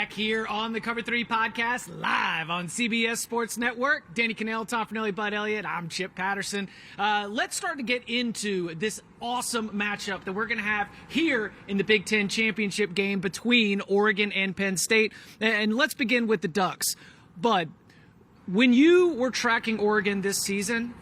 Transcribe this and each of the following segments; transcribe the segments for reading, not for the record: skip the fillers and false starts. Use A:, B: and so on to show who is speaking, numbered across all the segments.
A: back here on the Cover 3 podcast, live on CBS Sports Network. Danny Kanell, Fornelli, Bud Elliott. I'm Chip Patterson. Let's start to get into this awesome matchup that we're going to have here in the Big Ten championship game between Oregon and Penn State. And let's begin with the Ducks. Bud, when you were tracking Oregon this season,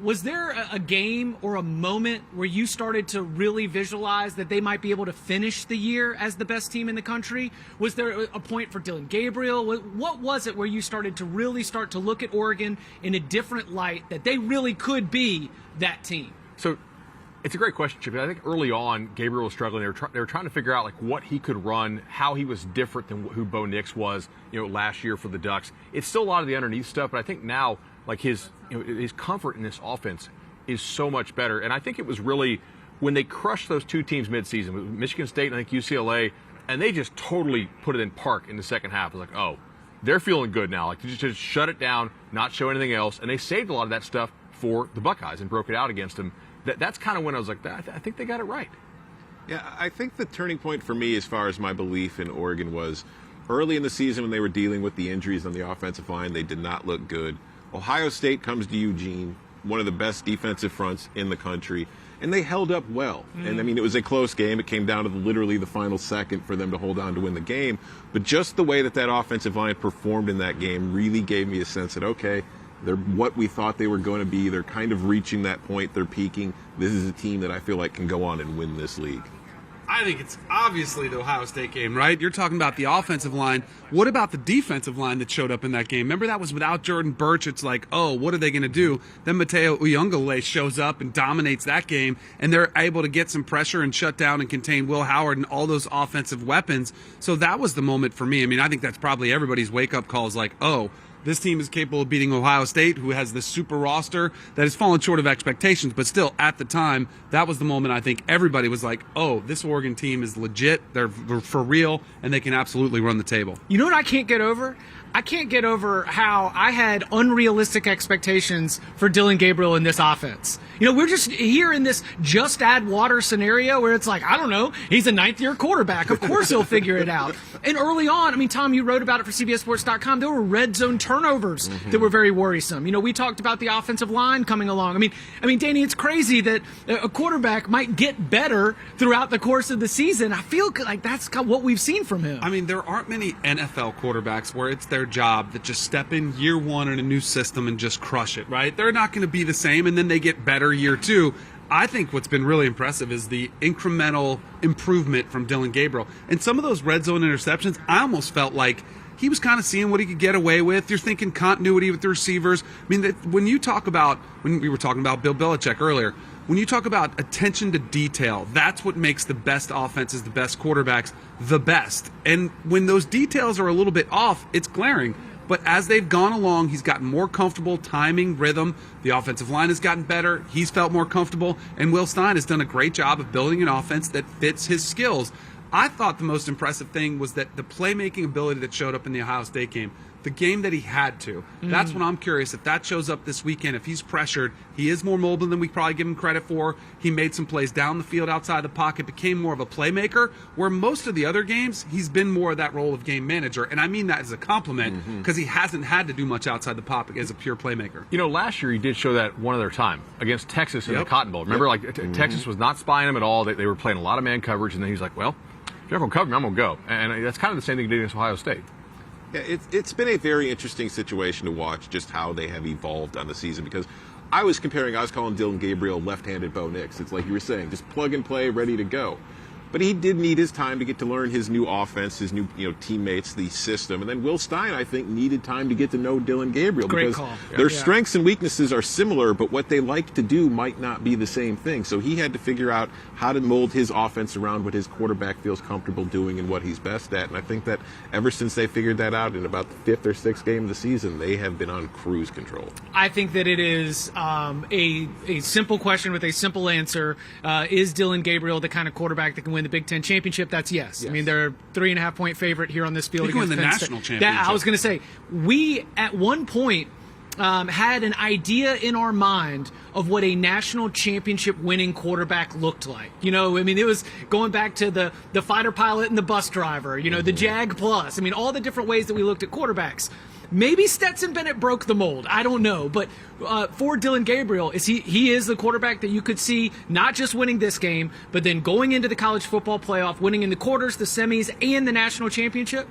A: was there a game or a moment where you started to really visualize that they might be able to finish the year as the best team in the country? Was there a point for Dylan Gabriel? What was it where you started to really start to look at Oregon in a different light, that they really could be that team?
B: So it's a great question, Chip. I think early on, Gabriel was struggling. They were trying to figure out what he could run, how he was different than who Bo Nix was, last year for the Ducks. It's still a lot of the underneath stuff, but I think now, his comfort in this offense is so much better. And I think it was really when they crushed those two teams midseason, with Michigan State and I think UCLA, and they just totally put it in park in the second half. It was oh, they're feeling good now. Just shut it down, not show anything else. And they saved a lot of that stuff for the Buckeyes and broke it out against them. That's kind of when I was like, I think they got it right.
C: Yeah, I think the turning point for me as far as my belief in Oregon was early in the season when they were dealing with the injuries on the offensive line. They did not look good. Ohio State comes to Eugene, one of the best defensive fronts in the country, and they held up well. And, it was a close game. It came down to literally the final second for them to hold on to win the game. But just the way that offensive line performed in that game really gave me a sense that, okay, they're what we thought they were going to be. They're kind of reaching that point. They're peaking. This is a team that I feel like can go on and win this league.
D: I think it's obviously the Ohio State game, right? You're talking about the offensive line. What about the defensive line that showed up in that game? Remember, that was without Jordan Birch. It's what are they going to do? Then Mateo Uyunglele shows up and dominates that game, and they're able to get some pressure and shut down and contain Will Howard and all those offensive weapons. So that was the moment for me. I think that's probably everybody's wake-up calls this team is capable of beating Ohio State, who has this super roster that has fallen short of expectations. But still, at the time, that was the moment I think everybody was like, oh, this Oregon team is legit. They're for real, and they can absolutely run the table.
A: You know what I can't get over? I can't get over how I had unrealistic expectations for Dylan Gabriel in this offense. We're just here in this just add water scenario where it's I don't know, he's a ninth-year quarterback. Of course he'll figure it out. And early on, Tom, you wrote about it for CBSSports.com. There were red zone turnovers that were very worrisome. We talked about the offensive line coming along. Danny, it's crazy that a quarterback might get better throughout the course of the season. I feel like that's what we've seen from him.
D: There aren't many NFL quarterbacks where it's their job that just step in year one in a new system and just crush it, right? They're not going to be the same, and then they get better year two. I think what's been really impressive is the incremental improvement from Dylan Gabriel. And some of those red zone interceptions, I almost felt like he was kind of seeing what he could get away with. You're thinking continuity with the receivers. When we were talking about Bill Belichick earlier, when you talk about attention to detail, that's what makes the best offenses, the best quarterbacks, the best. And when those details are a little bit off, it's glaring. But as they've gone along, he's gotten more comfortable, timing, rhythm. The offensive line has gotten better. He's felt more comfortable. And Will Stein has done a great job of building an offense that fits his skills. I thought the most impressive thing was that the playmaking ability that showed up in the Ohio State game, the game that he had to. That's what I'm curious. If that shows up this weekend, if he's pressured, he is more mobile than we probably give him credit for. He made some plays down the field outside the pocket, became more of a playmaker, where most of the other games, he's been more of that role of game manager. And I mean that as a compliment because he hasn't had to do much outside the pocket as a pure playmaker.
B: Last year he did show that one other time against Texas in the Cotton Bowl. Remember, Texas was not spying him at all. They were playing a lot of man coverage, and then he's like, well, if you're not going to cover me, I'm going to go. And that's kind of the same thing he did against Ohio State.
C: Yeah, it's been a very interesting situation to watch just how they have evolved on the season because I was calling Dylan Gabriel left-handed Bo Nix. It's like you were saying, just plug and play, ready to go. But he did need his time to get to learn his new offense, his new teammates, the system. And then Will Stein, I think, needed time to get to know Dylan Gabriel.
A: Great
C: because
A: call.
C: Their strengths and weaknesses are similar, but what they like to do might not be the same thing. So he had to figure out how to mold his offense around what his quarterback feels comfortable doing and what he's best at. And I think that ever since they figured that out in about the fifth or sixth game of the season, they have been on cruise control.
A: I think that it is a simple question with a simple answer. Is Dylan Gabriel the kind of quarterback that can win the Big Ten championship? That's yes. They're a 3.5-point favorite here on this field.
D: He can win the national championship.
A: I was going to say, we at one point had an idea in our mind of what a national championship winning quarterback looked like. You know, I mean, it was going back to the fighter pilot and the bus driver, you know, the Jag Plus. I mean, all the different ways that we looked at quarterbacks. Maybe Stetson Bennett broke the mold. I don't know. But for Dillon Gabriel, he is the quarterback that you could see not just winning this game, but then going into the college football playoff, winning in the quarters, the semis, and the national championship?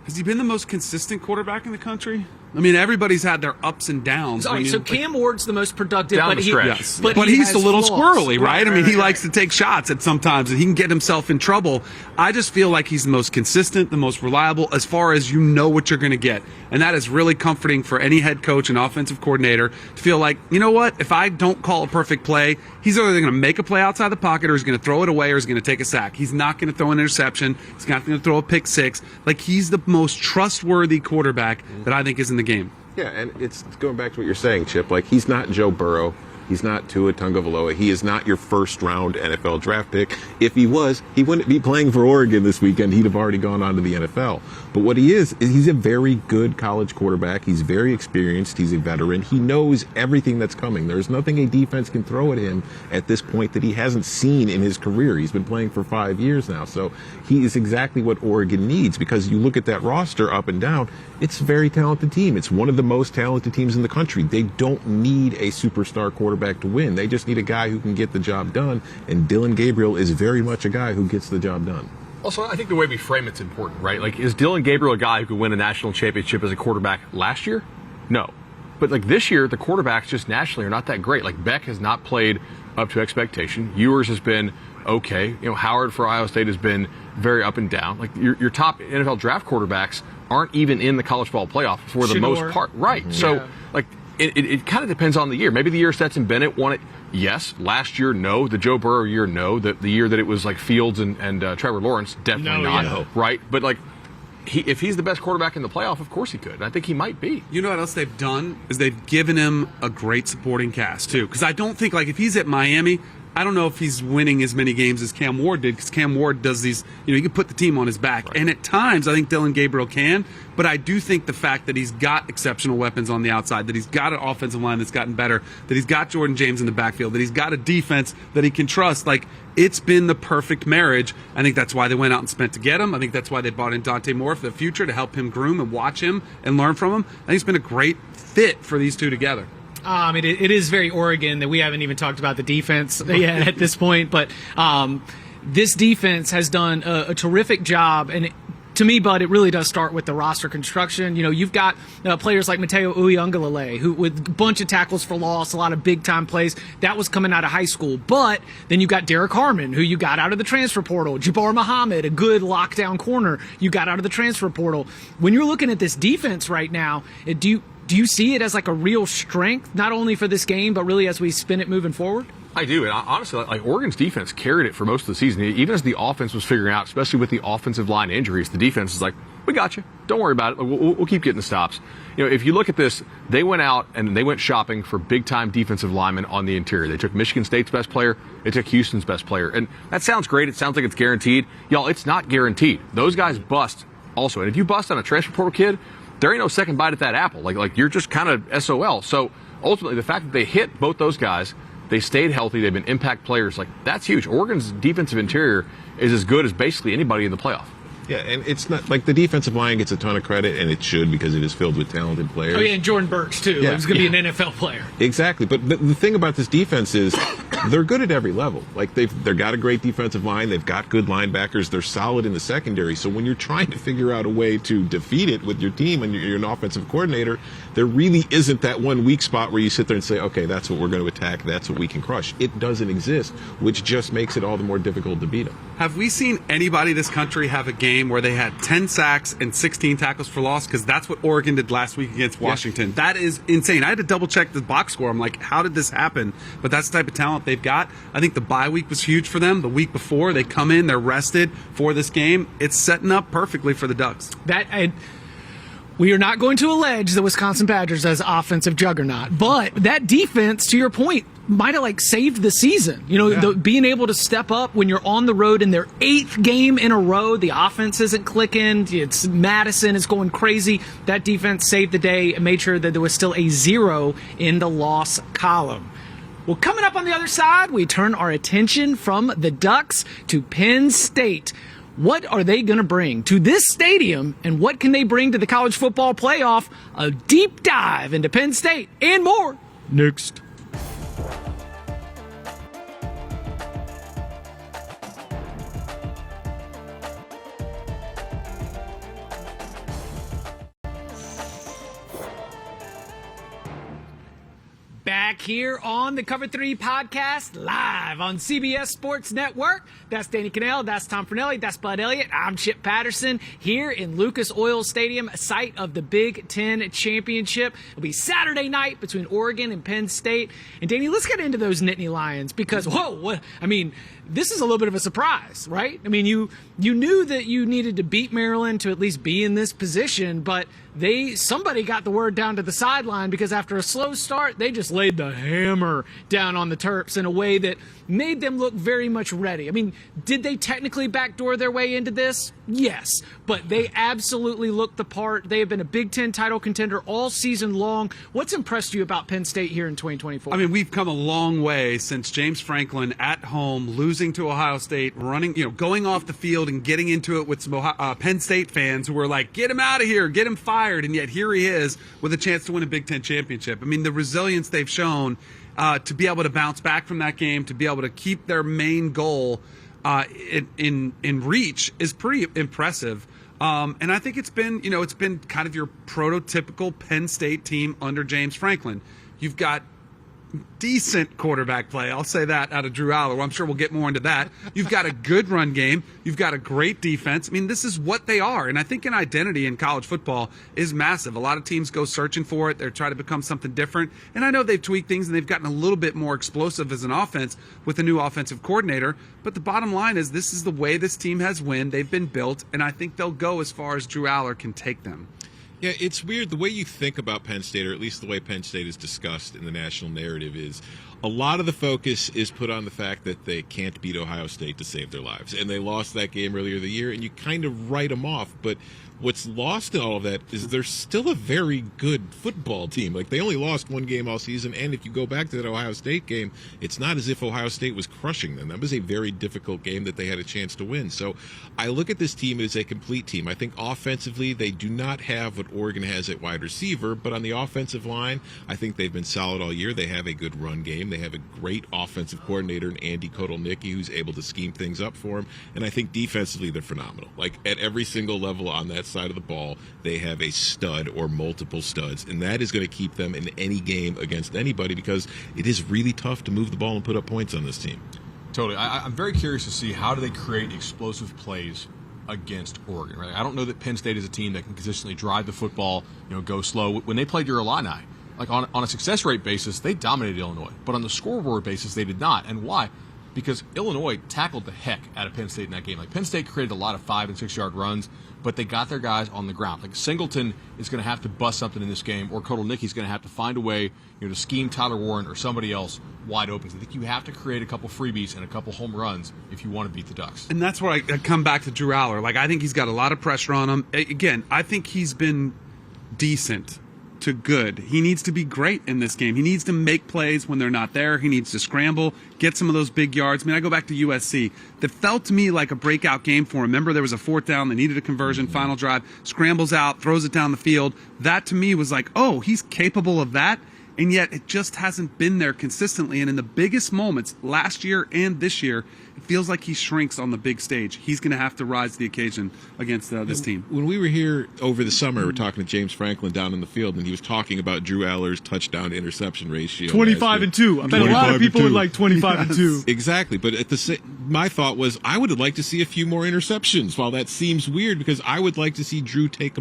D: Has he been the most consistent quarterback in the country? I mean, everybody's had their ups and downs.
A: All right, so Cam Ward's the most productive,
B: Down
A: but
B: the
A: he,
B: stretch.
A: yes,
D: but
A: he
D: he's
A: has
D: a little
A: flaws.
D: squirrely, right? I mean, he likes to take shots at sometimes, and he can get himself in trouble. I just feel like he's the most consistent, the most reliable, as far as you know what you're going to get. And that is really comforting for any head coach and offensive coordinator to feel like, you know what, if I don't call a perfect play, he's either going to make a play outside the pocket or he's going to throw it away or he's going to take a sack. He's not going to throw an interception. He's not going to throw a pick six. Like, he's the most trustworthy quarterback that I think is in the game.
C: Yeah, and it's going back to what you're saying, Chip. Like, he's not Joe Burrow. He's not Tua Tagovailoa. He is not your first-round NFL draft pick. If he was, he wouldn't be playing for Oregon this weekend. He'd have already gone on to the NFL. But what he is he's a very good college quarterback. He's very experienced. He's a veteran. He knows everything that's coming. There's nothing a defense can throw at him at this point that he hasn't seen in his career. He's been playing for 5 years now. So he is exactly what Oregon needs, because you look at that roster up and down, it's a very talented team. It's one of the most talented teams in the country. They don't need a superstar quarterback to win. They just need a guy who can get the job done, and Dillon Gabriel is very much a guy who gets the job done.
B: Also, I think the way we frame it's important, right? Like, is Dillon Gabriel a guy who could win a national championship as a quarterback last year? No. But, like, this year, the quarterbacks just nationally are not that great. Like, Beck has not played up to expectation. Ewers has been okay. You know, Howard for Ohio State has been very up and down. Like, your top NFL draft quarterbacks aren't even in the college football playoff for the most part. Right. So, like, it kind of depends on the year. Maybe the year Stetson Bennett won it, yes. Last year, no. The Joe Burrow year, no. The year that it was like Fields and Trevor Lawrence, definitely not.
A: No.
B: Right? But, like, if he's the best quarterback in the playoff, of course he could. And I think he might be.
D: You know what else they've done is they've given him a great supporting cast, too. Because I don't think, like, if he's at Miami, I don't know if he's winning as many games as Cam Ward did, because Cam Ward does these, you know, he can put the team on his back. Right. And at times, I think Dillon Gabriel can, but I do think the fact that he's got exceptional weapons on the outside, that he's got an offensive line that's gotten better, that he's got Jordan James in the backfield, that he's got a defense that he can trust, like, it's been the perfect marriage. I think that's why they went out and spent to get him. I think that's why they brought in Dante Moore for the future to help him groom and watch him and learn from him. I think it's been a great fit for these two together.
A: It is very Oregon that we haven't even talked about the defense yet at this point, but this defense has done a terrific job, and to me, Bud, it really does start with the roster construction. You know, you've got players like Mateo Uiagalelei, who with a bunch of tackles for loss, a lot of big-time plays. That was coming out of high school. But then you got Derek Harmon, who you got out of the transfer portal. Jabbar Muhammad, a good lockdown corner, you got out of the transfer portal. When you're looking at this defense right now, do you see it as like a real strength, not only for this game, but really as we spin it moving forward?
B: I do. And honestly, like, Oregon's defense carried it for most of the season. Even as the offense was figuring out, especially with the offensive line injuries, the defense is like, we got you. Don't worry about it. We'll keep getting the stops. You know, if you look at this, they went out and they went shopping for big-time defensive linemen on the interior. They took Michigan State's best player. They took Houston's best player. And that sounds great. It sounds like it's guaranteed. Y'all, it's not guaranteed. Those guys bust also. And if you bust on a transfer portal kid, there ain't no second bite at that apple. Like you're just kind of SOL. So ultimately, the fact that they hit both those guys, they stayed healthy, they've been impact players, like, that's huge. Oregon's defensive interior is as good as basically anybody in the playoff.
C: Yeah, and it's not like the defensive line gets a ton of credit, and it should, because it is filled with talented players.
A: Oh, yeah, and Jordan Burch, too.
C: Yeah.
A: He's going to be an NFL player.
C: Exactly. But the thing about this defense is they're good at every level. Like, they've got a great defensive line. They've got good linebackers. They're solid in the secondary. So when you're trying to figure out a way to defeat it with your team and you're an offensive coordinator, there really isn't that one weak spot where you sit there and say, okay, that's what we're going to attack. That's what we can crush. It doesn't exist, which just makes it all the more difficult to beat them.
D: Have we seen anybody this country have a game where they had 10 sacks and 16 tackles for loss? Because that's what Oregon did last week against Washington. Yeah. That is insane. I had to double check the box score. I'm like, how did this happen? But that's the type of talent they've got. I think the bye week was huge for them. The week before, they come in, they're rested for this game. It's setting up perfectly for the Ducks.
A: We are not going to allege the Wisconsin Badgers as offensive juggernaut, but that defense, to your point, might have saved the season. Being able to step up when you're on the road in their 8th game in a row. The offense isn't clicking. It's Madison is going crazy. That defense saved the day and made sure that there was still a 0 in the loss column. Well, coming up on the other side, we turn our attention from the Ducks to Penn State. What are they going to bring to this stadium, and what can they bring to the college football playoff? A deep dive into Penn State and more next. Back here on the Cover 3 podcast, live on CBS Sports Network. That's Danny Kanell, that's Tom Fornelli, that's Bud Elliott. I'm Chip Patterson here in Lucas Oil Stadium, site of the Big Ten Championship. It'll be Saturday night between Oregon and Penn State. And Danny, let's get into those Nittany Lions because, this is a little bit of a surprise, right? You knew that you needed to beat Maryland to at least be in this position, but somebody got the word down to the sideline because after a slow start, they just laid the hammer down on the Terps in a way that made them look very much ready. Did they technically backdoor their way into this? Yes, but they absolutely looked the part. They have been a Big Ten title contender all season long. What's impressed you about Penn State here in 2024?
D: We've come a long way since James Franklin at home losing to Ohio State, going off the field and getting into it with some Penn State fans who were like, get him out of here, get him fired, and yet here he is with a chance to win a Big Ten championship. The resilience they've shown to be able to bounce back from that game, to be able to keep their main goal in reach is pretty impressive. And I think it's been kind of your prototypical Penn State team under James Franklin. You've got decent quarterback play. I'll say that out of Drew Aller. I'm sure we'll get more into that. You've got a good run game. You've got a great defense. This is what they are. And I think an identity in college football is massive. A lot of teams go searching for it. They're trying to become something different. And I know they've tweaked things and they've gotten a little bit more explosive as an offense with a new offensive coordinator. But the bottom line is this is the way this team has won. They've been built. And I think they'll go as far as Drew Aller can take them.
C: Yeah, it's weird. The way you think about Penn State, or at least the way Penn State is discussed in the national narrative, is a lot of the focus is put on the fact that they can't beat Ohio State to save their lives. And they lost that game earlier in the year, and you kind of write them off. But what's lost in all of that is they're still a very good football team. They only lost one game all season, and if you go back to that Ohio State game, it's not as if Ohio State was crushing them. That was a very difficult game that they had a chance to win. So I look at this team as a complete team. I think offensively they do not have what Oregon has at wide receiver, but on the offensive line, I think they've been solid all year. They have a good run game. They have a great offensive coordinator in Andy Kotelnicki who's able to scheme things up for him, and I think defensively they're phenomenal. At every single level on that side of the ball, they have a stud or multiple studs, and that is going to keep them in any game against anybody because it is really tough to move the ball and put up points on this team.
B: Totally. I'm very curious to see how do they create explosive plays against Oregon. Right? I don't know that Penn State is a team that can consistently drive the football, go slow. When they played your Illini, on a success rate basis, they dominated Illinois, but on the scoreboard basis, they did not. And why? Because Illinois tackled the heck out of Penn State in that game. Penn State created a lot of 5- and 6-yard runs, but they got their guys on the ground. Singleton is going to have to bust something in this game, or Kotelnicki's going to have to find a way, to scheme Tyler Warren or somebody else wide open. So I think you have to create a couple freebies and a couple home runs if you want to beat the Ducks.
D: And that's where I come back to Drew Aller. I think he's got a lot of pressure on him. Again, I think he's been decent to good. He needs to be great in this game. He needs to make plays when they're not there. He needs to scramble, get some of those big yards. I go back to USC. That felt to me like a breakout game for him. Remember, there was a 4th down. They needed a conversion, final drive, scrambles out, throws it down the field. That to me was oh, he's capable of that. And yet it just hasn't been there consistently. And in the biggest moments, last year and this year, it feels like he shrinks on the big stage. He's going to have to rise to the occasion against this team.
C: When we were here over the summer, we were talking to James Franklin down in the field, and he was talking about Drew Aller's touchdown to interception ratio.
A: 25-2. I bet a lot of people would like 25-2.
C: Exactly. But my thought was I would like to see a few more interceptions. While that seems weird, because I would like to see Drew take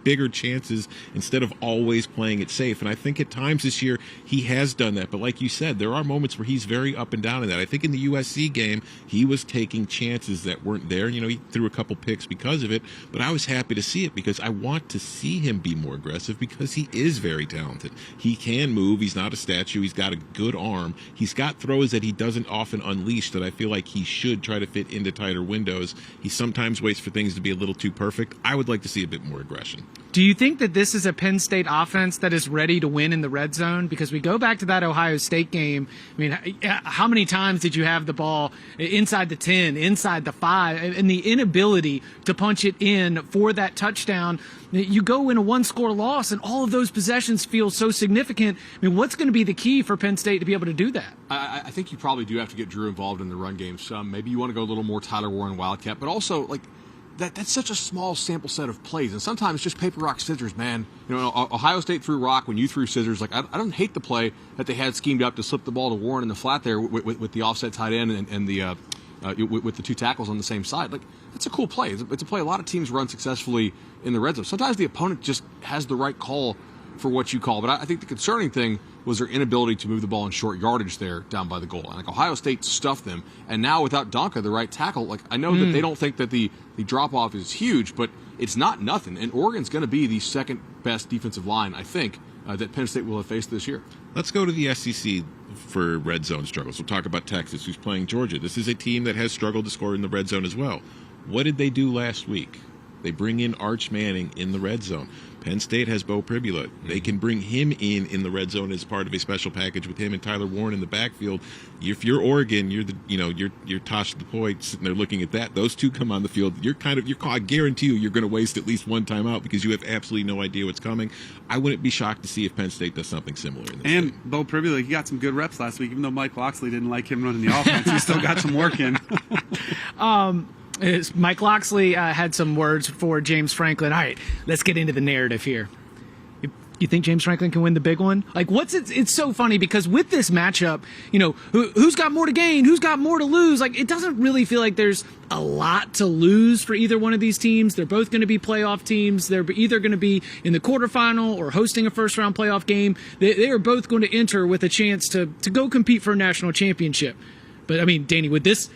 C: bigger chances instead of always playing it safe. And I think at times this year he has done that. But like you said, there are moments where he's very up and down in that. I think in the USC game, He was taking chances that weren't there. He threw a couple picks because of it, but I was happy to see it because I want to see him be more aggressive because he is very talented. He can move. He's not a statue. He's got a good arm. He's got throws that he doesn't often unleash that I feel like he should try to fit into tighter windows. He sometimes waits for things to be a little too perfect. I would like to see a bit more aggression.
A: Do you think that this is a Penn State offense that is ready to win in the red zone? Because we go back to that Ohio State game. I mean, how many times did you have the ball inside the 10, inside the 5, and the inability to punch it in for that touchdown? You go in a one-score loss, and all of those possessions feel so significant. I mean, what's going to be the key for Penn State to be able to do that?
B: I think you probably do have to get Drew involved in the run game some. Maybe you want to go a little more Tyler Warren Wildcat, but also, like, that's such a small sample set of plays, and sometimes just paper, rock, scissors, man. Ohio State threw rock when you threw scissors. Like, I don't hate the play that they had schemed up to slip the ball to Warren in the flat there with the offset tight end and the with the two tackles on the same side. Like, that's a cool play. It's a play a lot of teams run successfully in the red zone. Sometimes the opponent just has the right call for what you call. But I think the concerning thing was their inability to move the ball in short yardage there down by the goal. And like Ohio State stuffed them. And now without Donka, the right tackle, like I know that they don't think that the drop-off is huge, but it's not nothing. And Oregon's going to be the second best defensive line, I think, that Penn State will have faced this year.
C: Let's go to the SEC for red zone struggles. We'll talk about Texas, who's playing Georgia. This is a team that has struggled to score in the red zone as well. What did they do last week? They bring in Arch Manning in the red zone. Penn State has Bo Pribula. They can bring him in the red zone as part of a special package with him and Tyler Warren in the backfield. If you're Oregon, you're Tosh DePoy sitting there looking at that. Those two come on the field. I guarantee you're going to waste at least one timeout because you have absolutely no idea what's coming. I wouldn't be shocked to see if Penn State does something similar in this
D: And
C: game.
D: Bo Pribula, he got some good reps last week, even though Mike Loxley didn't like him running the offense. He still got some work in.
A: Mike Loxley had some words for James Franklin. All right, let's get into the narrative here. You think James Franklin can win the big one? Like, it's so funny because with this matchup, who's got more to gain? Who's got more to lose? Like, it doesn't really feel like there's a lot to lose for either one of these teams. They're both going to be playoff teams. They're either going to be in the quarterfinal or hosting a first-round playoff game. They are both going to enter with a chance to go compete for a national championship. But, I mean, Danny, would this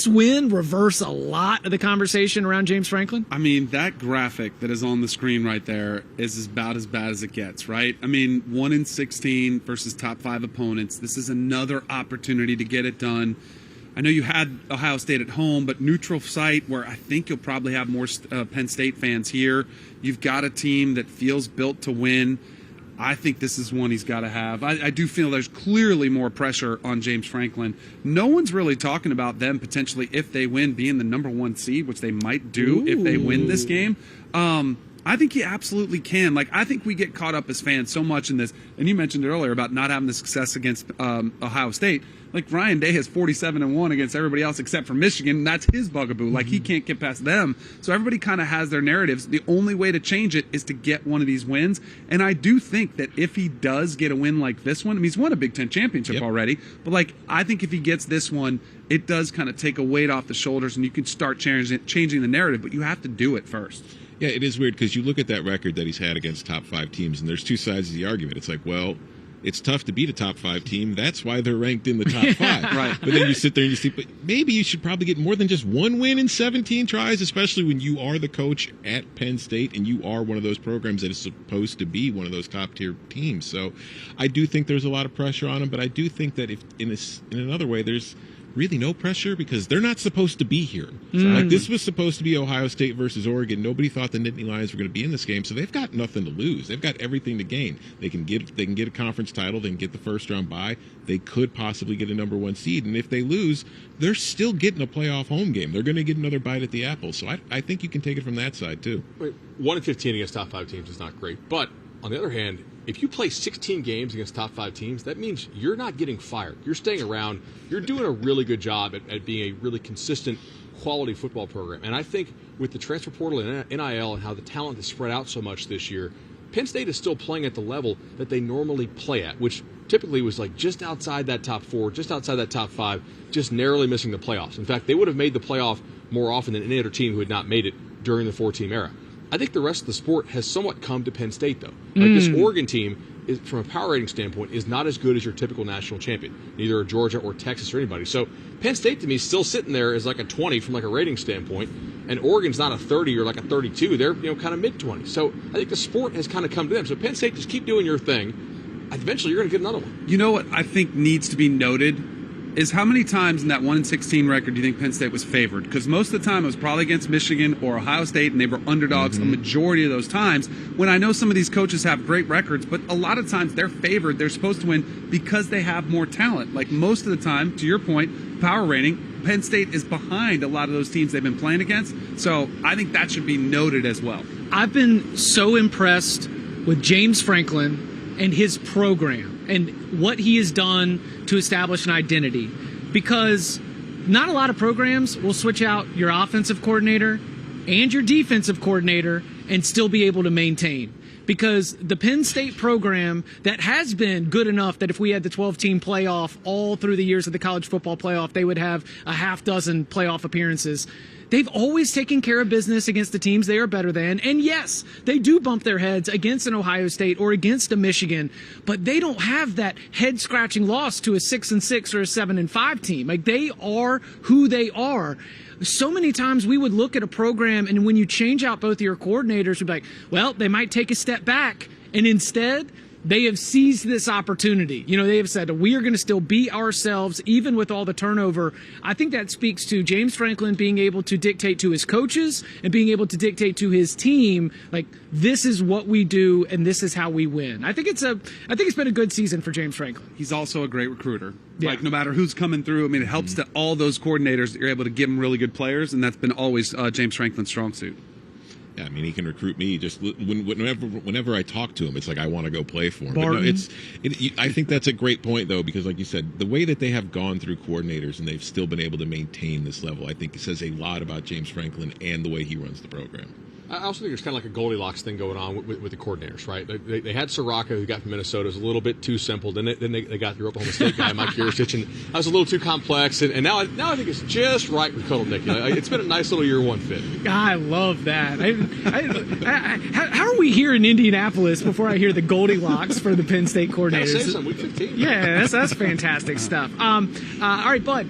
A: win reverse a lot of the conversation around James Franklin?
D: I mean, that graphic that is on the screen right there is about as bad as it gets, right? I mean, 1-16 versus top 5 opponents. This is another opportunity to get it done. I know you had Ohio State at home, but neutral site where I think you'll probably have more Penn State fans here. You've got a team that feels built to win. I think this is one he's got to have. I do feel there's clearly more pressure on James Franklin. No one's really talking about them potentially, if they win, being the number 1 seed, which they might do if they win this game. I think he absolutely can. Like, I think we get caught up as fans so much in this. And you mentioned earlier about not having the success against Ohio State. Like, Ryan Day has 47-1 against everybody else except for Michigan. And that's his bugaboo. Like, he can't get past them. So everybody kind of has their narratives. The only way to change it is to get one of these wins. And I do think that if he does get a win like this one, I mean, he's won a Big Ten championship already. But, like, I think if he gets this one, it does kind of take a weight off the shoulders and you can start changing the narrative. But you have to do it first.
C: Yeah, it is weird because you look at that record that he's had against top 5 teams, and there's two sides of the argument. It's like, well, it's tough to beat a top 5 team. That's why they're ranked in the top 5.
D: Right.
C: But then you sit there and you see, but maybe you should probably get more than just one win in 17 tries, especially when you are the coach at Penn State and you are one of those programs that is supposed to be one of those top-tier teams. So I do think there's a lot of pressure on him, but I do think that if in another way, there's really no pressure because they're not supposed to be here. Like, this was supposed to be Ohio State versus Oregon. Nobody thought the Nittany Lions were going to be in this game, so they've got nothing to lose. They've got everything to gain. They can get a conference title. They can get the first round bye. They could possibly get a number 1 seed, and if they lose, they're still getting a playoff home game. They're going to get another bite at the apple. So I think you can take it from that side too.
B: 1-15 against top 5 teams is not great, but on the other hand, if you play 16 games against top 5 teams, that means you're not getting fired. You're staying around. You're doing a really good job at being a really consistent, quality football program. And I think with the transfer portal and NIL and how the talent is spread out so much this year, Penn State is still playing at the level that they normally play at, which typically was like just outside that top 4, just outside that top 5, just narrowly missing the playoffs. In fact, they would have made the playoff more often than any other team who had not made it during the 4-team era. I think the rest of the sport has somewhat come to Penn State, though. Like this Oregon team from a power rating standpoint, is not as good as your typical national champion, neither Georgia or Texas or anybody. So Penn State to me is still sitting there as like a 20 from like a rating standpoint, and Oregon's not a 30 or like a 32. They're kind of mid-20s. So I think the sport has kind of come to them. So Penn State, just keep doing your thing. Eventually, you're going to get another one.
D: You know what I think needs to be noted is how many times in that 1-16 record do you think Penn State was favored? Because most of the time it was probably against Michigan or Ohio State, and they were underdogs a majority of those times. When I know some of these coaches have great records, but a lot of times they're favored. They're supposed to win because they have more talent. Like most of the time, to your point, power rating, Penn State is behind a lot of those teams they've been playing against. So I think that should be noted as well.
A: I've been so impressed with James Franklin and his program and what he has done to establish an identity, because not a lot of programs will switch out your offensive coordinator and your defensive coordinator and still be able to maintain. Because the Penn State program that has been good enough that if we had the 12-team playoff all through the years of the college football playoff, they would have a half dozen playoff appearances. They've always taken care of business against the teams they are better than. And yes, they do bump their heads against an Ohio State or against a Michigan, but they don't have that head-scratching loss to a 6-6 or a 7-5 team. Like, they are who they are. So many times we would look at a program, and when you change out both of your coordinators, we'd be like, well, they might take a step back. And instead, they have seized this opportunity. They have said, we are going to still be ourselves, even with all the turnover. I think that speaks to James Franklin being able to dictate to his coaches and being able to dictate to his team, like, this is what we do and this is how we win. I think it's been a good season for James Franklin.
D: He's also a great recruiter.
A: Yeah.
D: Like, no matter who's coming through, I mean, it helps that all those coordinators, you're able to give them really good players, and that's been always James Franklin's strong suit.
C: Yeah, I mean, he can recruit me. Just whenever I talk to him, it's like I want to go play for him.
A: Barton.
C: But no, I think that's a great point, though, because like you said, the way that they have gone through coordinators and they've still been able to maintain this level, I think it says a lot about James Franklin and the way he runs the program.
B: I also think there's kind of like a Goldilocks thing going on with the coordinators, right? They had Soraka, who got from Minnesota, was a little bit too simple. Then they got the Oklahoma State guy, Mike Yurcich, and that was a little too complex. And now I think it's just right with Kanell and Bud. It's been a nice little year one fit.
A: I love that. How are we here in Indianapolis before I hear the Goldilocks for the Penn State coordinators?
B: Gotta say something, week 15.
A: Yeah, that's fantastic stuff. All right, Bud.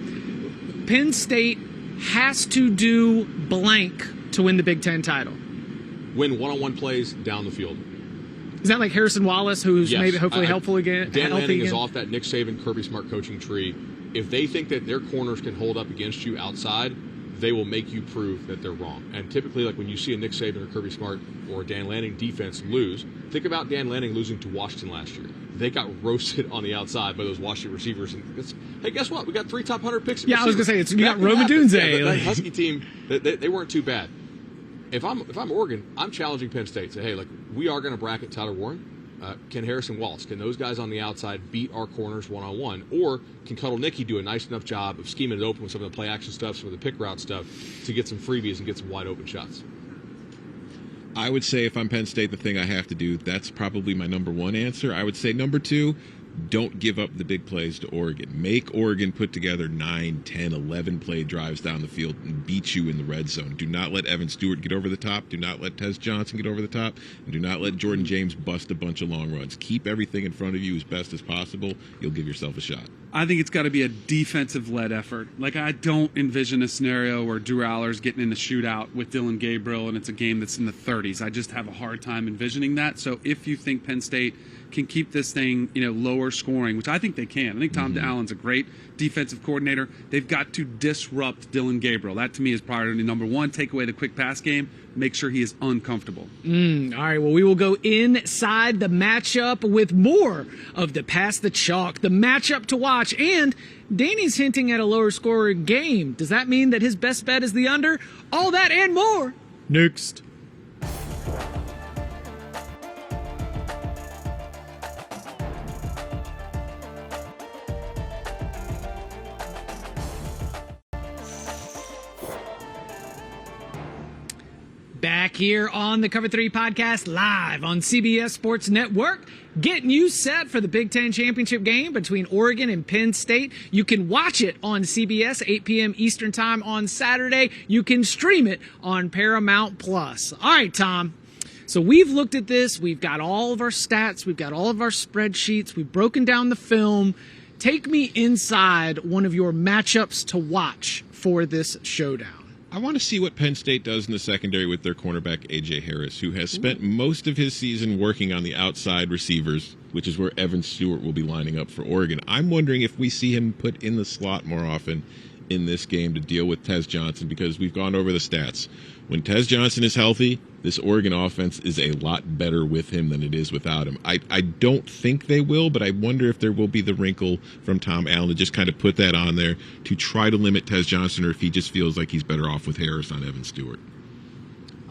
A: Penn State has to do blank to win the Big Ten title.
B: Win one-on-one plays down the field.
A: Is that like Harrison Wallace, who's
B: Yes.
A: maybe hopefully helpful again?
B: Dan
A: healthy
B: Lanning is
A: again?
B: off that Nick Saban, Kirby Smart coaching tree. If they think that their corners can hold up against you outside, they will make you prove that they're wrong. And typically, like when you see a Nick Saban or Kirby Smart or a Dan Lanning defense lose, think about Dan Lanning losing to Washington last year. They got roasted on the outside by those Washington receivers. And hey, guess what? We got 3 top 100 picks.
A: Yeah, I was going to say, you got Roma Dunze.
B: Yeah, that Husky team, they weren't too bad. If I'm Oregon, I'm challenging Penn State. Say, hey, like, we are going to bracket Tyler Warren, Ken Harrison Waltz. Can those guys on the outside beat our corners one-on-one? Or can Cuddle Nicky do a nice enough job of scheming it open with some of the play action stuff, some of the pick route stuff, to get some freebies and get some wide open shots?
C: I would say if I'm Penn State, the thing I have to do, that's probably my number one answer. I would say number 2, don't give up the big plays to Oregon. Make Oregon put together 9, 10, 11 play drives down the field and beat you in the red zone. Do not let Evan Stewart get over the top. Do not let Tez Johnson get over the top. And do not let Jordan James bust a bunch of long runs. Keep everything in front of you as best as possible. You'll give yourself a shot.
D: I think it's got to be a defensive-led effort. Like, I don't envision a scenario where Drew Aller's getting in a shootout with Dylan Gabriel and it's a game that's in the 30s. I just have a hard time envisioning that. So if you think Penn State can keep this thing, lower scoring, which I think they can. I think Tom Allen's a great defensive coordinator. They've got to disrupt Dylan Gabriel. That, to me, is priority number 1. Take away the quick pass game. Make sure he is uncomfortable.
A: All right, well, we will go inside the matchup with more of the Pass the Chalk, the matchup to watch. And Danny's hinting at a lower scoring game. Does that mean that his best bet is the under? All that and more next. Back here on the Cover 3 podcast, live on CBS Sports Network, getting you set for the Big Ten championship game between Oregon and Penn State. You can watch it on CBS, 8 p.m. Eastern Time on Saturday. You can stream it on Paramount Plus. All right, Tom. So we've looked at this. We've got all of our stats. We've got all of our spreadsheets. We've broken down the film. Take me inside one of your matchups to watch for this showdown.
C: I want to see what Penn State does in the secondary with their cornerback, A.J. Harris, who has spent most of his season working on the outside receivers, which is where Evan Stewart will be lining up for Oregon. I'm wondering if we see him put in the slot more often in this game to deal with Tez Johnson, because we've gone over the stats. When Tez Johnson is healthy, this Oregon offense is a lot better with him than it is without him. I don't think they will, but I wonder if there will be the wrinkle from Tom Allen to just kind of put that on there to try to limit Tez Johnson, or if he just feels like he's better off with Harris on Evan Stewart.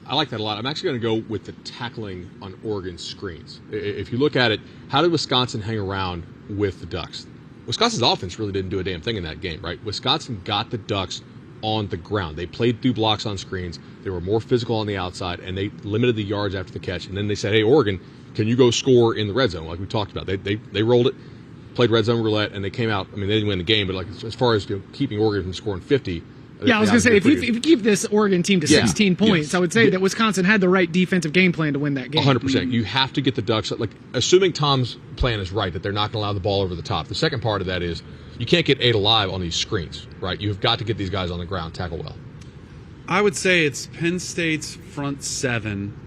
B: I like that a lot. I'm actually going to go with the tackling on Oregon's screens. If you look at it, how did Wisconsin hang around with the Ducks? Wisconsin's offense really didn't do a damn thing in that game, right? Wisconsin got the Ducks on the ground. They played through blocks on screens. They were more physical on the outside, and they limited the yards after the catch. And then they said, hey, Oregon, can you go score in the red zone, like we talked about? They rolled it, played red zone roulette, and they came out. I mean, they didn't win the game, but like as far as keeping Oregon from scoring 50.
A: Yeah, I was going to say, if you keep this Oregon team to 16 points, I would say that Wisconsin had the right defensive game plan to win that game.
B: 100%. You have to get the Ducks, like, assuming Tom's plan is right, that they're not going to allow the ball over the top. The second part of that is you can't get 8 alive on these screens, right? You've got to get these guys on the ground, tackle well.
D: I would say it's Penn State's front 7.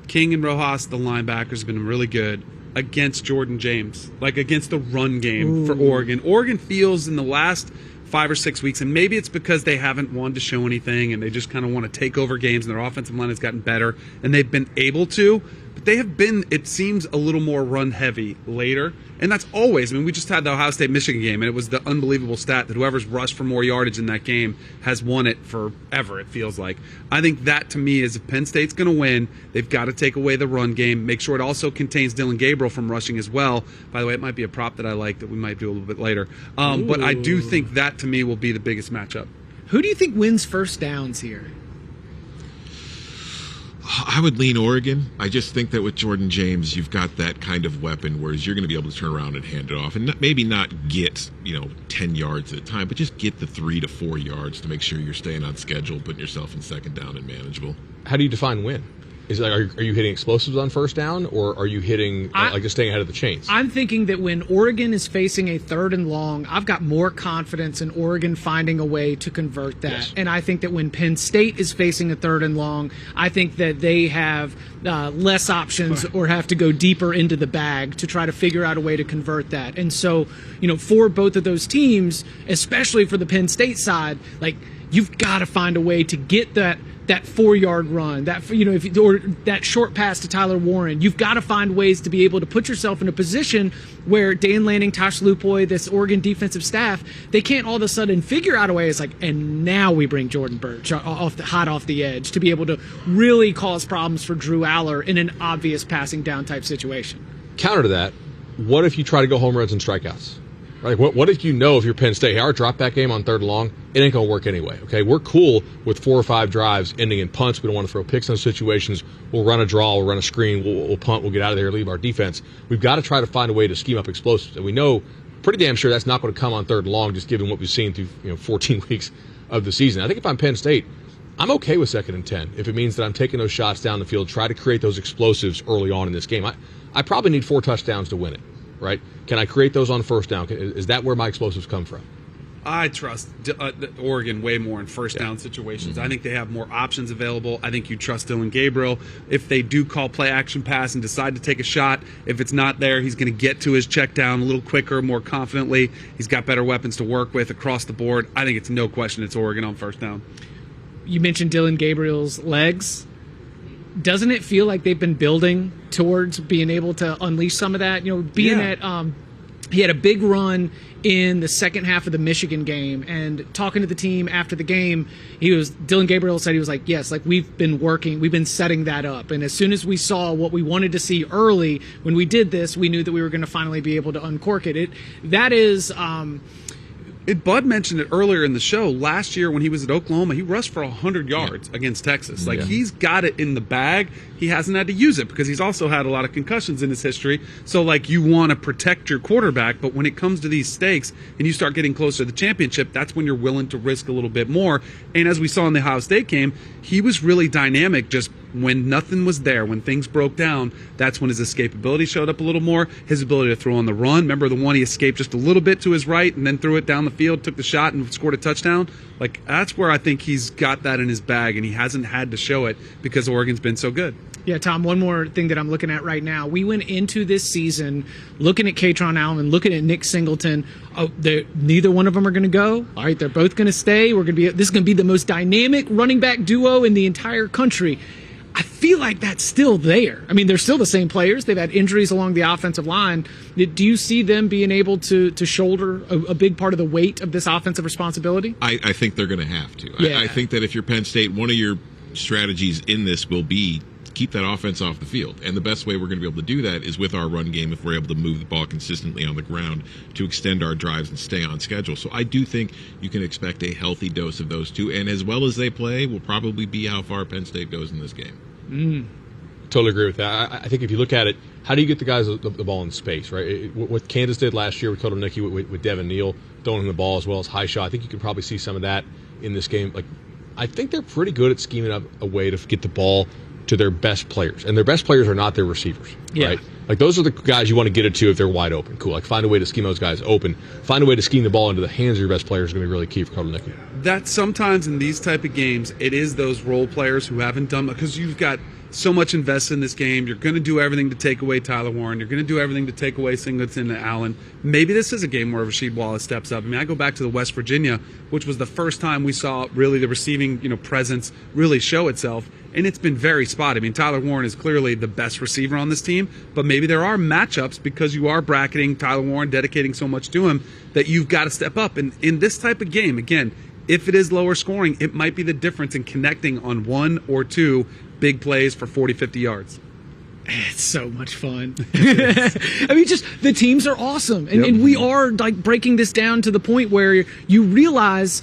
D: King and Rojas, the linebackers, have been really good against Jordan James, like against the run game for Oregon. Oregon feels in the last 5 or 6 weeks, and maybe it's because they haven't wanted to show anything and they just kind of want to take over games, and their offensive line has gotten better and they've been able to, but they have been, it seems, a little more run heavy later. And that's always, I mean, we just had the Ohio State-Michigan game, and it was the unbelievable stat that whoever's rushed for more yardage in that game has won it forever, it feels like. I think that, to me, is if Penn State's going to win, they've got to take away the run game, make sure it also contains Dylan Gabriel from rushing as well. By the way, it might be a prop that I like that we might do a little bit later. But I do think that, to me, will be the biggest matchup.
A: Who do you think wins first downs here?
C: I would lean Oregon. I just think that with Jordan James, you've got that kind of weapon, whereas you're going to be able to turn around and hand it off, and maybe not get 10 yards at a time, but just get the 3 to 4 yards to make sure you're staying on schedule, putting yourself in second down and manageable.
B: How do you define win? Is it like, are you hitting explosives on first down, or are you hitting like just staying ahead of the chains? I'm
A: thinking that when Oregon is facing a 3rd and long, I've got more confidence in Oregon finding a way to convert that. Yes. And I think that when Penn State is facing a 3rd and long, I think that they have less options or have to go deeper into the bag to try to figure out a way to convert that. And so, for both of those teams, especially for the Penn State side, like, you've got to find a way to get that 4-yard run, or that short pass to Tyler Warren. You've got to find ways to be able to put yourself in a position where Dan Lanning, Tosh Lupoy, this Oregon defensive staff, they can't all of a sudden figure out a way. It's like, and now we bring Jordan Birch hot off the edge to be able to really cause problems for Drew Aller in an obvious passing down type situation.
B: Counter to that, what if you try to go home runs and strikeouts? Right? What if if you're Penn State, hey, our drop back game on 3rd and long, it ain't going to work anyway. Okay, we're cool with 4 or 5 drives ending in punts. We don't want to throw picks in those situations. We'll run a draw, we'll run a screen, we'll punt, we'll get out of there, leave our defense. We've got to try to find a way to scheme up explosives, and we know pretty damn sure that's not going to come on 3rd and long, just given what we've seen through 14 weeks of the season. I think if I'm Penn State, I'm okay with 2nd and 10 if it means that I'm taking those shots down the field, try to create those explosives early on in this game. I probably need 4 touchdowns to win it. Right? Can I create those on first down? Is that where my explosives come from?
D: I trust Oregon way more in first down situations. Mm-hmm. I think they have more options available. I think you trust Dylan Gabriel. If they do call play action pass and decide to take a shot, if it's not there, he's going to get to his check down a little quicker, more confidently. He's got better weapons to work with across the board. I think it's no question it's Oregon on first down.
A: You mentioned Dylan Gabriel's legs. Doesn't it feel like they've been building towards being able to unleash some of that? He had a big run in the second half of the Michigan game, and talking to the team after the game, Dylan Gabriel said, he was like, yes, like we've been setting that up. And as soon as we saw what we wanted to see early when we did this, we knew that we were going to finally be able to uncork it.
D: Bud mentioned it earlier in the show. Last year when he was at Oklahoma, he rushed for 100 yards against Texas. Like, he's got it in the bag. He hasn't had to use it because he's also had a lot of concussions in his history. So, like, you want to protect your quarterback, but when it comes to these stakes and you start getting closer to the championship, that's when you're willing to risk a little bit more. And as we saw in the Ohio State game, he was really dynamic, just when nothing was there, when things broke down, that's when his escapability showed up a little more, his ability to throw on the run. Remember the one he escaped just a little bit to his right and then threw it down the field, took the shot, and scored a touchdown? Like, that's where I think he's got that in his bag, and he hasn't had to show it because Oregon's been so good.
A: Yeah, Tom, one more thing that I'm looking at right now. We went into this season looking at Katron Allen, looking at Nick Singleton. Oh, neither one of them are going to go. All right, they're both going to stay. This is going to be the most dynamic running back duo in the entire country. I feel like that's still there. I mean, they're still the same players. They've had injuries along the offensive line. Do you see them being able to shoulder a big part of the weight of this offensive responsibility?
C: I think they're going to have to.
A: Yeah.
C: I think that if you're Penn State, one of your strategies in this will be keep that offense off the field. And the best way we're going to be able to do that is with our run game, if we're able to move the ball consistently on the ground to extend our drives and stay on schedule. So I do think you can expect a healthy dose of those two. And as well as they play will probably be how far Penn State goes in this game.
B: Totally agree with that. I think if you look at it, how do you get the guys the ball in space, right? What Kansas did last year with Koto Nicky, with Devin Neal, throwing him the ball as well as high shot, I think you can probably see some of that in this game. Like, I think they're pretty good at scheming up a way to get the ball to their best players. And their best players are not their receivers, right? Like, those are the guys you want to get it to if they're wide open. Cool. Like, find a way to scheme those guys open. Find a way to scheme the ball into the hands of your best players is going to be really key for Koto Nicky.
D: That sometimes in these type of games, it is those role players who haven't done, because you've got so much invested in this game. You're going to do everything to take away Tyler Warren. You're going to do everything to take away Singleton and Allen. Maybe this is a game where Rasheed Wallace steps up. I mean, I go back to the West Virginia, which was the first time we saw really the receiving, presence really show itself, and it's been very spotty. I mean, Tyler Warren is clearly the best receiver on this team, but maybe there are matchups because you are bracketing Tyler Warren, dedicating so much to him that you've got to step up. And in this type of game, again, if it is lower scoring, it might be the difference in connecting on one or two big plays for 40, 50 yards.
A: It's so much fun. I mean, just the teams are awesome. And we are like breaking this down to the point where you realize,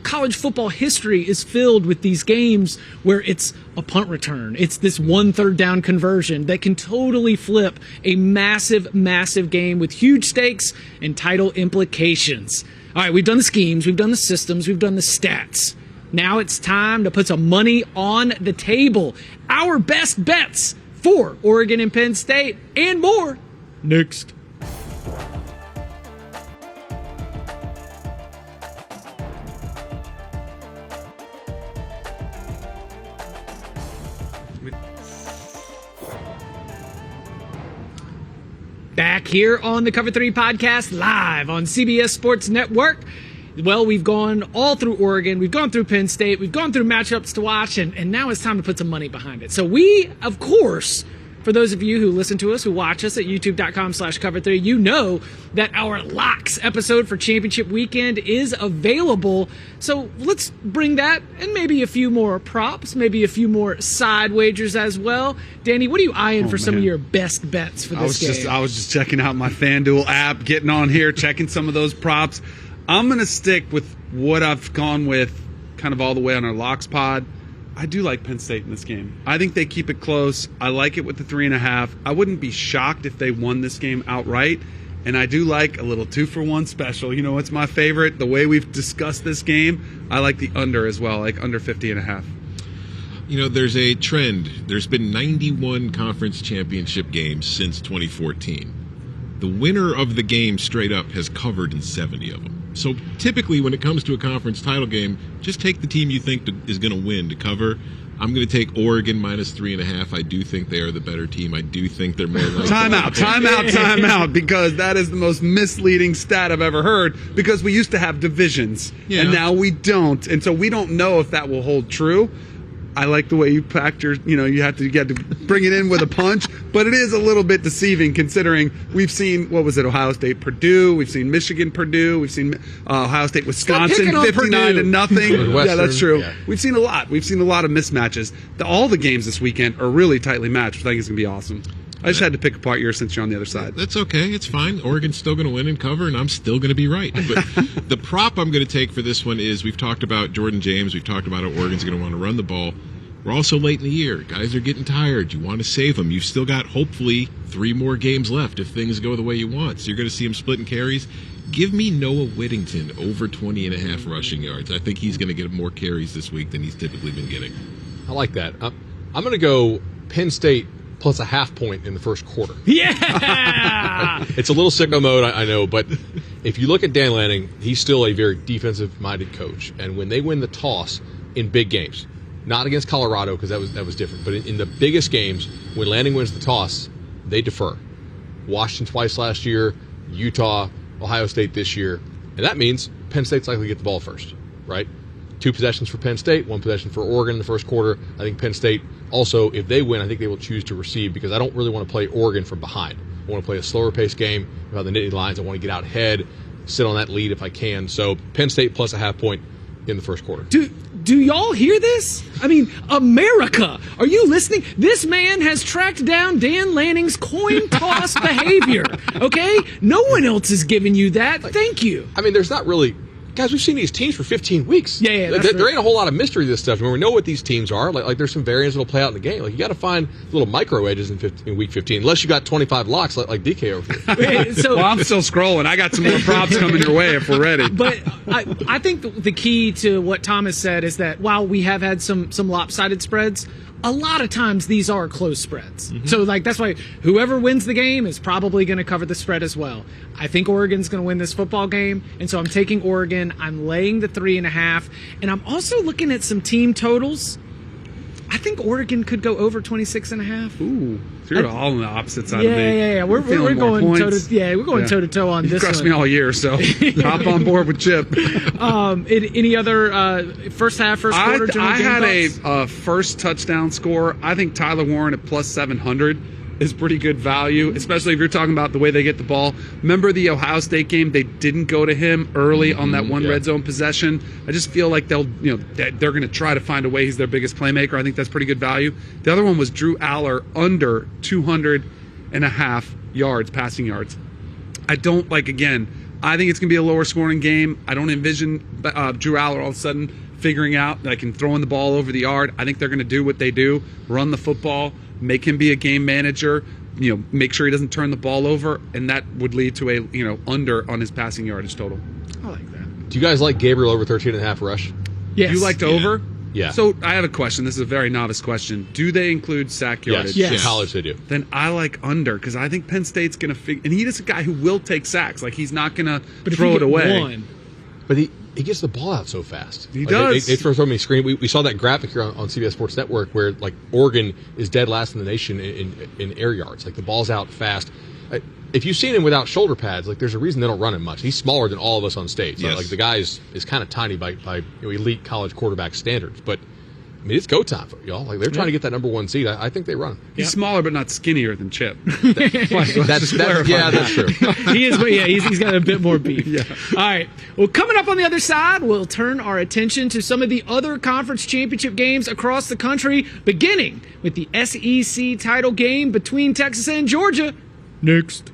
A: college football history is filled with these games where it's a punt return. It's this 1 3rd down conversion that can totally flip a massive, massive game with huge stakes and title implications. All right, we've done the schemes, we've done the systems, we've done the stats. Now it's time to put some money on the table. Our best bets for Oregon and Penn State and more next. Back here on the Cover 3 podcast, live on CBS Sports Network. Well, we've gone all through Oregon, we've gone through Penn State, we've gone through matchups to watch, and now it's time to put some money behind it. So we, of course, for those of you who listen to us, who watch us at youtube.com/cover3, you know that our Locks episode for Championship Weekend is available. So let's bring that and maybe a few more props, maybe a few more side wagers as well. Danny, what are you eyeing for some of your best bets for this game?
D: I was just checking out my FanDuel app, getting on here, checking some of those props. I'm going to stick with what I've gone with kind of all the way on our Locks pod. I do like Penn State in this game. I think they keep it close. I like it with the 3.5. I wouldn't be shocked if they won this game outright. And I do like a little 2-for-1 special. You know what's my favorite? The way we've discussed this game, I like the under as well, like under 50.5.
C: There's a trend. There's been 91 conference championship games since 2014. The winner of the game straight up has covered in 70 of them. So typically when it comes to a conference title game, just take the team you think is going to win to cover. I'm going to take Oregon minus 3.5. I do think they are the better team. I do think they're more likely.
D: Time out, because that is the most misleading stat I've ever heard, because we used to have divisions, and now we don't. And so we don't know if that will hold true. I like the way you packed your, you had to bring it in with a punch, but it is a little bit deceiving considering we've seen, Ohio State, Purdue, we've seen Michigan, Purdue, we've seen Ohio State, Wisconsin, 59-0. Yeah, that's true. Yeah. We've seen a lot. We've seen a lot of mismatches. All the games this weekend are really tightly matched, which I think is going to be awesome. I just had to pick apart yours since you're on the other side.
C: That's okay. It's fine. Oregon's still going to win and cover, and I'm still going to be right. But the prop I'm going to take for this one is we've talked about Jordan James. We've talked about how Oregon's going to want to run the ball. We're also late in the year. Guys are getting tired. You want to save them. You've still got, hopefully, 3 more games left if things go the way you want. So you're going to see him splitting carries. Give me Noah Whittington over 20.5 rushing yards. I think he's going to get more carries this week than he's typically been getting.
B: I like that.
E: I'm going to go Penn State plus a half point in the first quarter.
A: Yeah!
E: It's a little sicko mode, I know, but if you look at Dan Lanning, he's still a very defensive-minded coach. And when they win the toss in big games, not against Colorado because that was different, but in the biggest games, when Lanning wins the toss, they defer. Washington twice last year, Utah, Ohio State this year. And that means Penn State's likely to get the ball first, right? 2 possessions for Penn State, 1 possession for Oregon in the first quarter. I think Penn State also, if they win, I think they will choose to receive because I don't really want to play Oregon from behind. I want to play a slower pace game about the nitty lines. I want to get out ahead, sit on that lead if I can. So Penn State plus a half point in the first quarter.
A: Do y'all hear this? I mean, America, are you listening? This man has tracked down Dan Lanning's coin toss behavior, okay? No one else is giving you that. Thank you.
E: I mean, there's not really... Guys, we've seen these teams for 15 weeks.
A: Yeah,
E: there ain't a whole lot of mystery to this stuff. I mean, we know what these teams are. Like there's some variants that'll play out in the game. Like you got to find little micro edges in week 15, unless you got 25 locks like DK over here.
D: Well, I'm still scrolling. I got some more props coming your way if we're ready.
A: But I think the key to what Thomas said is that while we have had some lopsided spreads, a lot of times these are close spreads. Mm-hmm. So, like, that's why whoever wins the game is probably going to cover the spread as well. I think Oregon's going to win this football game, and so I'm taking Oregon. I'm laying the 3.5, and I'm also looking at some team totals. I think Oregon could go over 26.5.
D: Ooh, so you're all on the opposite side of me.
A: Yeah. We're going toe to toe on this.
D: You've crushed
A: one.
D: me all year, so hop on board with Chip.
A: Any other first quarter?
D: I had a first touchdown score. I think Tyler Warren at plus 700 is pretty good value, especially if you're talking about the way they get the ball. Remember the Ohio State game? They didn't go to him early on that one red zone possession. I just feel like they're going to try to find a way. He's their biggest playmaker. I think that's pretty good value. The other one was Drew Aller under 200.5 yards, passing yards. I don't again, I think it's going to be a lower scoring game. I don't envision Drew Aller all of a sudden figuring out that I can throw in the ball over the yard. I think they're going to do what they do, run the football, make him be a game manager, make sure he doesn't turn the ball over, and that would lead to a under on his passing yardage total.
A: I like that.
E: Do you guys like Gabriel over 13.5 rush?
A: Yes.
D: You liked over?
E: Yeah.
D: So I have a question. This is a very novice question. Do they include sack yardage?
E: Yes. In college they do.
D: Then I like under because I think Penn State's going to and he is a guy who will take sacks. Like he's not going to throw it away.
E: But he gets the ball out so fast.
D: He does.
E: They throw so many screens. We saw that graphic here on CBS Sports Network where Oregon is dead last in the nation in air yards. Like the ball's out fast. If you've seen him without shoulder pads, there's a reason they don't run him much. He's smaller than all of us on stage.
C: Yes.
E: The guy is kind of tiny by elite college quarterback standards. But I mean, it's go time for y'all. They're trying to get that number 1 seed. I think they run.
D: He's smaller but not skinnier than Chip.
E: That's true.
A: He is, but he's got a bit more beef. Yeah. All right. Well, coming up on the other side, we'll turn our attention to some of the other conference championship games across the country, beginning with the SEC title game between Texas and Georgia. Next.